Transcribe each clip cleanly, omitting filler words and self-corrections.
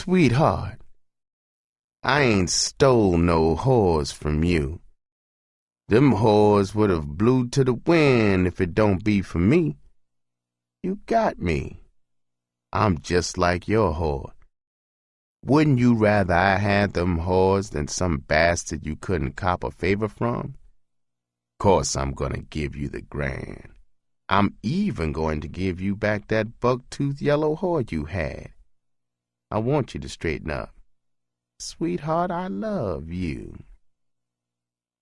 Sweetheart, I ain't stole no whores from you. Them whores would have blew to the wind if it don't be for me. You got me. I'm just like your whore. Wouldn't you rather I had them whores than some bastard you couldn't cop a favor from? Course I'm gonna give you the grand. I'm even going to give you back that buck-toothed yellow whore you had. I want you to straighten up. Sweetheart, I love you.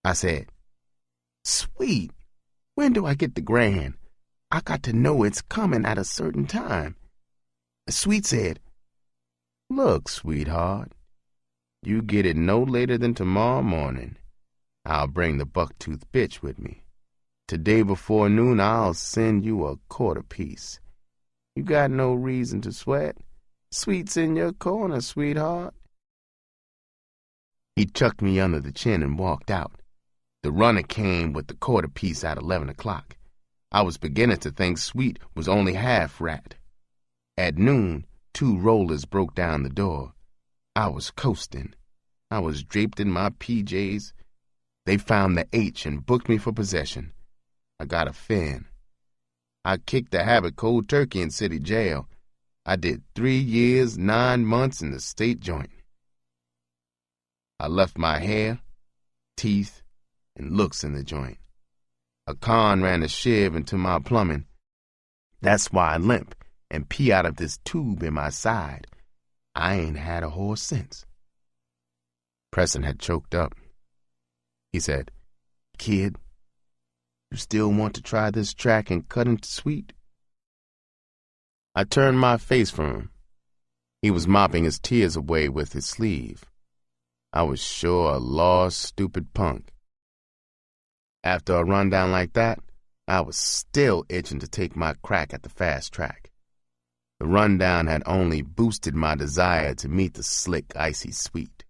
I said, Sweet, when do I get the grand? I got to know it's coming at a certain time. Sweet said, Look, sweetheart, you get it no later than tomorrow morning. I'll bring the buck-toothed bitch with me. Today before noon, I'll send you a quarter piece. You got no reason to sweat. Sweet's in your corner, sweetheart. He chucked me under the chin and walked out. The runner came with the quarter piece at 11 o'clock. I was beginning to think Sweet was only half rat. At noon, 2 rollers broke down the door. I was coasting. I was draped in my PJs. They found the H and booked me for possession. I got a fin. I kicked the habit cold turkey in city jail. I did 3 years, 9 months in the state joint. I left my hair, teeth, and looks in the joint. A con ran a shiv into my plumbing. That's why I limp and pee out of this tube in my side. I ain't had a horse since. Preston had choked up. He said, Kid, you still want to try this track and cut into Sweet? I turned my face from him. He was mopping his tears away with his sleeve. I was sure a lost, stupid punk. After a rundown like that, I was still itching to take my crack at the fast track. The rundown had only boosted my desire to meet the slick, icy Sweet.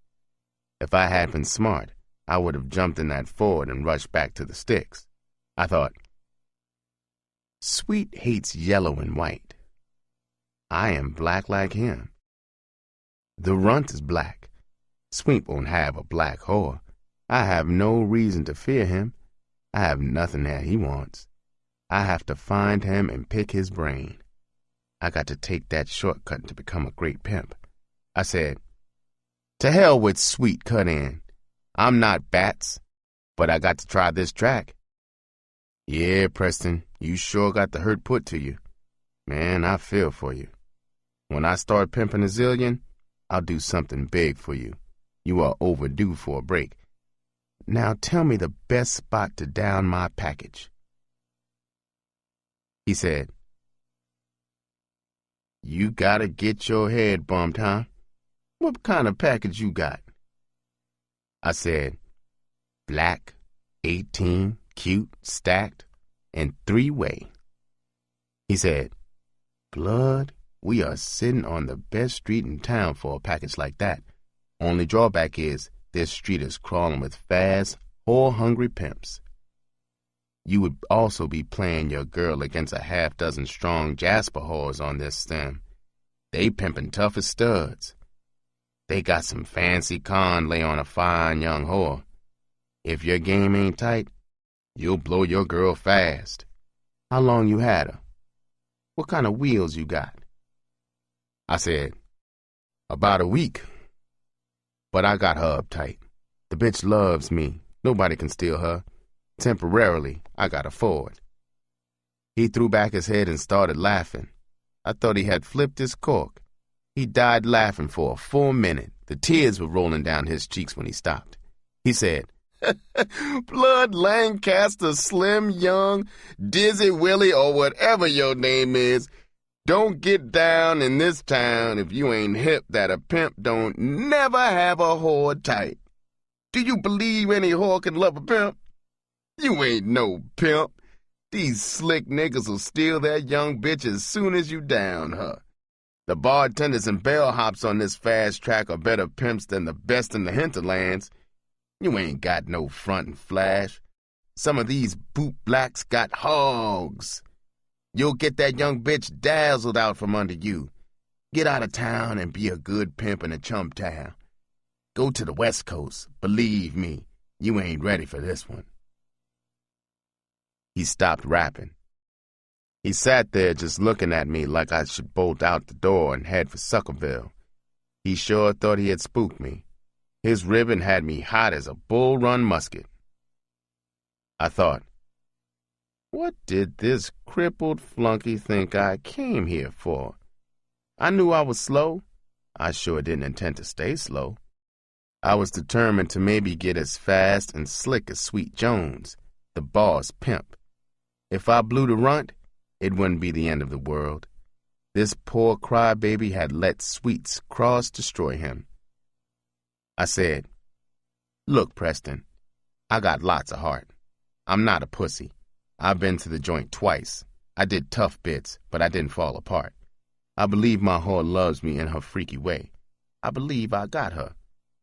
If I had been smart, I would have jumped in that Ford and rushed back to the sticks. I thought, Sweet hates yellow and white. I am black like him. The runt is black. Sweet won't have a black whore. I have no reason to fear him. I have nothing that he wants. I have to find him and pick his brain. I got to take that shortcut to become a great pimp. I said, To hell with Sweet cut in. I'm not Bats, but I got to try this track. Yeah, Preston, you sure got the hurt put to you. Man, I feel for you. When I start pimping a zillion, I'll do something big for you. You are overdue for a break. Now tell me the best spot to down my package. He said, You gotta get your head bumped, huh? What kind of package you got? I said, Black, 18, cute, stacked, and 3-way. He said, Blood, we are sitting on the best street in town for a package like that. Only drawback is this street is crawling with fast, whore-hungry pimps. You would also be playing your girl against a half-dozen strong Jasper whores on this stem. They pimping tough as studs. They got some fancy con lay on a fine young whore. If your game ain't tight, you'll blow your girl fast. How long you had her? What kind of wheels you got? I said, About a week. But I got her uptight. The bitch loves me. Nobody can steal her. Temporarily, I got a Ford. He threw back his head and started laughing. I thought he had flipped his cork. He died laughing for a full minute. The tears were rolling down his cheeks when he stopped. He said, Blood Lancaster, Slim Young, Dizzy Willie, or whatever your name is, don't get down in this town if you ain't hip that a pimp don't never have a whore tight. Do you believe any whore can love a pimp? You ain't no pimp. These slick niggas will steal that young bitch as soon as you down her. The bartenders and bellhops on this fast track are better pimps than the best in the hinterlands. You ain't got no front and flash. Some of these boot blacks got hogs. You'll get that young bitch dazzled out from under you. Get out of town and be a good pimp in a chum town. Go to the West Coast. Believe me, you ain't ready for this one." He stopped rapping. He sat there just looking at me like I should bolt out the door and head for Suckerville. He sure thought he had spooked me. His ribbon had me hot as a bull-run musket. I thought, what did this crippled flunky think I came here for? I knew I was slow. I sure didn't intend to stay slow. I was determined to maybe get as fast and slick as Sweet Jones, the boss pimp. If I blew the runt, it wouldn't be the end of the world. This poor crybaby had let Sweet's cross destroy him. I said, "Look, Preston, I got lots of heart. I'm not a pussy. I've been to the joint twice. I did tough bits, but I didn't fall apart. I believe my whore loves me in her freaky way. I believe I got her.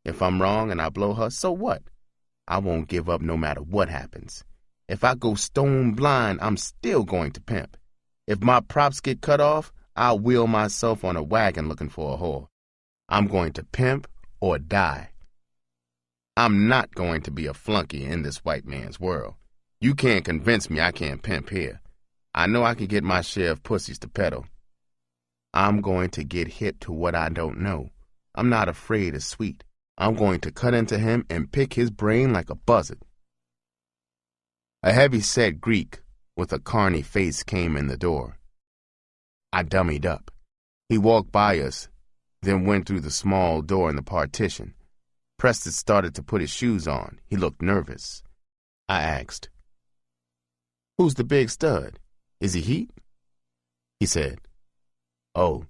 If I'm wrong and I blow her, so what? I won't give up no matter what happens. If I go stone blind, I'm still going to pimp. If my props get cut off, I'll wheel myself on a wagon looking for a whore. I'm going to pimp or die. I'm not going to be a flunky in this white man's world. You can't convince me I can't pimp here. I know I can get my share of pussies to peddle. I'm going to get hip to what I don't know. I'm not afraid of Sweet. I'm going to cut into him and pick his brain like a buzzard." A heavy-set Greek with a carny face came in the door. I dummied up. He walked by us, then went through the small door in the partition. Preston started to put his shoes on. He looked nervous. I asked, "Who's the big stud? Is he heat?" He said, "Oh,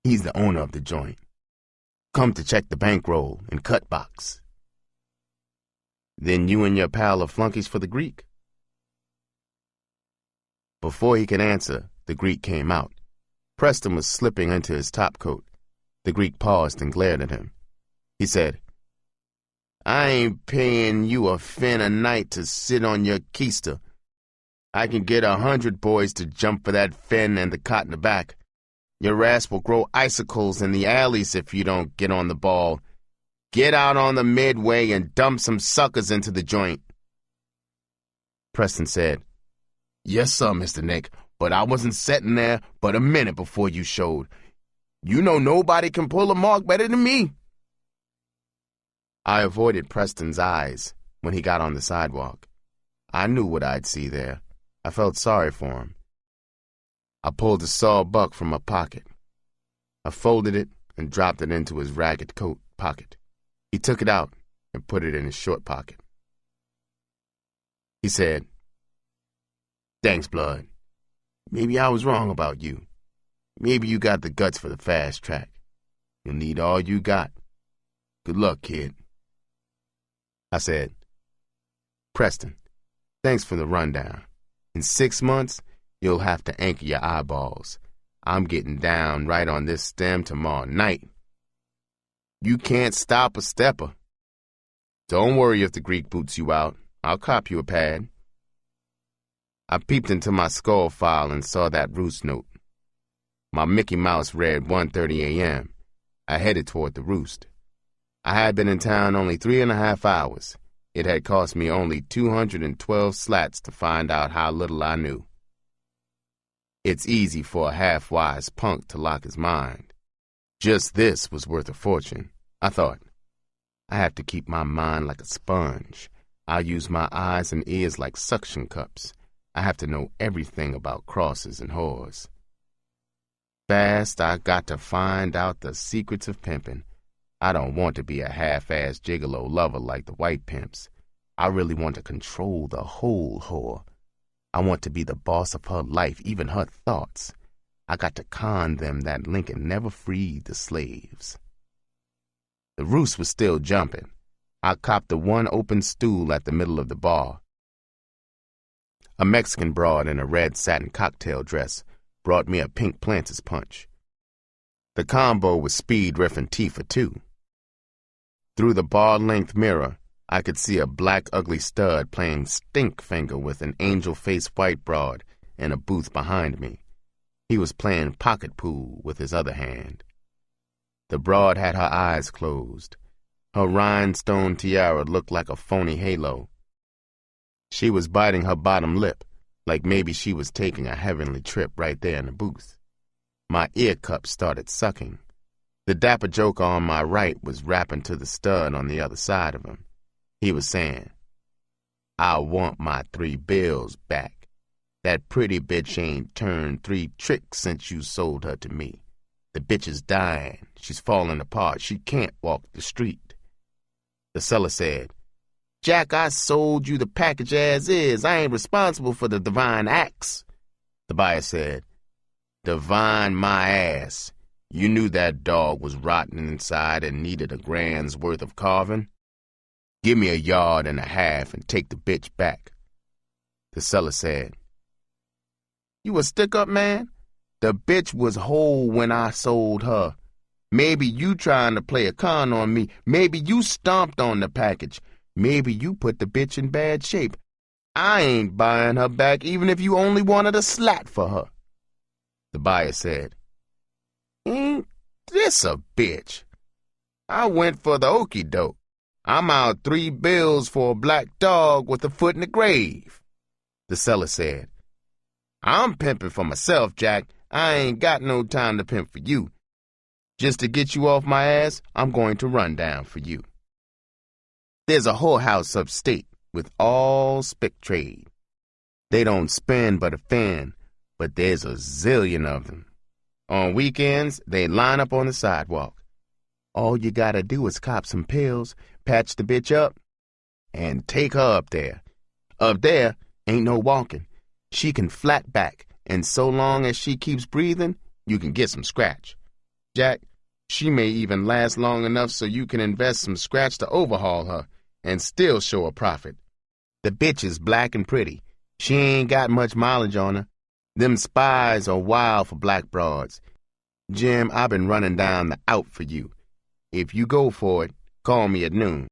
he's the owner of the joint. Come to check the bankroll and cut box." "Then you and your pal are flunkies for the Greek?" Before he could answer, the Greek came out. Preston was slipping into his topcoat. The Greek paused and glared at him. He said, "I ain't paying you a fin a night to sit on your keister. I can get 100 boys to jump for that fin and the cot in the back. Your ass will grow icicles in the alleys if you don't get on the ball. Get out on the midway and dump some suckers into the joint." Preston said, "Yes, sir, Mr. Nick, but I wasn't sitting there but a minute before you showed. You know nobody can pull a mark better than me." I avoided Preston's eyes when he got on the sidewalk. I knew what I'd see there. I felt sorry for him. I pulled a sawbuck from my pocket. I folded it and dropped it into his ragged coat pocket. He took it out and put it in his short pocket. He said, "Thanks, Blood. Maybe I was wrong about you. Maybe you got the guts for the fast track. You'll need all you got. Good luck, kid." I said, "Preston, thanks for the rundown. In 6 months, you'll have to anchor your eyeballs. I'm getting down right on this stem tomorrow night. You can't stop a stepper. Don't worry if the Greek boots you out. I'll cop you a pad." I peeped into my skull file and saw that roost note. My Mickey Mouse read 1:30 a.m. I headed toward the roost. I had been in town only 3.5 hours. It had cost me only 212 slats to find out how little I knew. It's easy for a half-wise punk to lock his mind. Just this was worth a fortune. I thought, I have to keep my mind like a sponge. I'll use my eyes and ears like suction cups. I have to know everything about crosses and whores. Fast, I got to find out the secrets of pimping. I don't want to be a half-ass gigolo lover like the white pimps. I really want to control the whole whore. I want to be the boss of her life, even her thoughts. I got to con them that Lincoln never freed the slaves. The roost was still jumping. I copped the one open stool at the middle of the bar. A Mexican broad in a red satin cocktail dress brought me a pink Planters punch. The combo was Speed, Riff, and Tifa, too. Through the bar-length mirror, I could see a black, ugly stud playing stink finger with an angel-faced white broad in a booth behind me. He was playing pocket pool with his other hand. The broad had her eyes closed. Her rhinestone tiara looked like a phony halo. She was biting her bottom lip, like maybe she was taking a heavenly trip right there in the booth. My ear cup started sucking. The dapper joker on my right was rapping to the stud on the other side of him. He was saying, "I want my 3 bills back. That pretty bitch ain't turned 3 tricks since you sold her to me. The bitch is dying. She's falling apart. She can't walk the street." The seller said, "Jack, I sold you the package as is. I ain't responsible for the divine acts." The buyer said, "Divine my ass. You knew that dog was rotten inside and needed a grand's worth of carving? Give me 1.5 yards and take the bitch back." The seller said, "You a stick-up man? The bitch was whole when I sold her. Maybe you trying to play a con on me. Maybe you stomped on the package. Maybe you put the bitch in bad shape. I ain't buying her back even if you only wanted a slat for her." The buyer said, "Ain't this a bitch? I went for the okie doke. I'm out 3 bills for a black dog with a foot in the grave." The seller said, "I'm pimping for myself, Jack. I ain't got no time to pimp for you. Just to get you off my ass, I'm going to run down for you. There's a whorehouse upstate with all spick trade. They don't spend but a fan, but there's a zillion of them. On weekends, they line up on the sidewalk. All you gotta do is cop some pills, patch the bitch up, and take her up there. Up there, ain't no walking. She can flat back, and so long as she keeps breathing, you can get some scratch. Jack, she may even last long enough so you can invest some scratch to overhaul her and still show a profit. The bitch is black and pretty. She ain't got much mileage on her. Them spies are wild for black broads. Jim, I've been running down the out for you. If you go for it, call me at noon."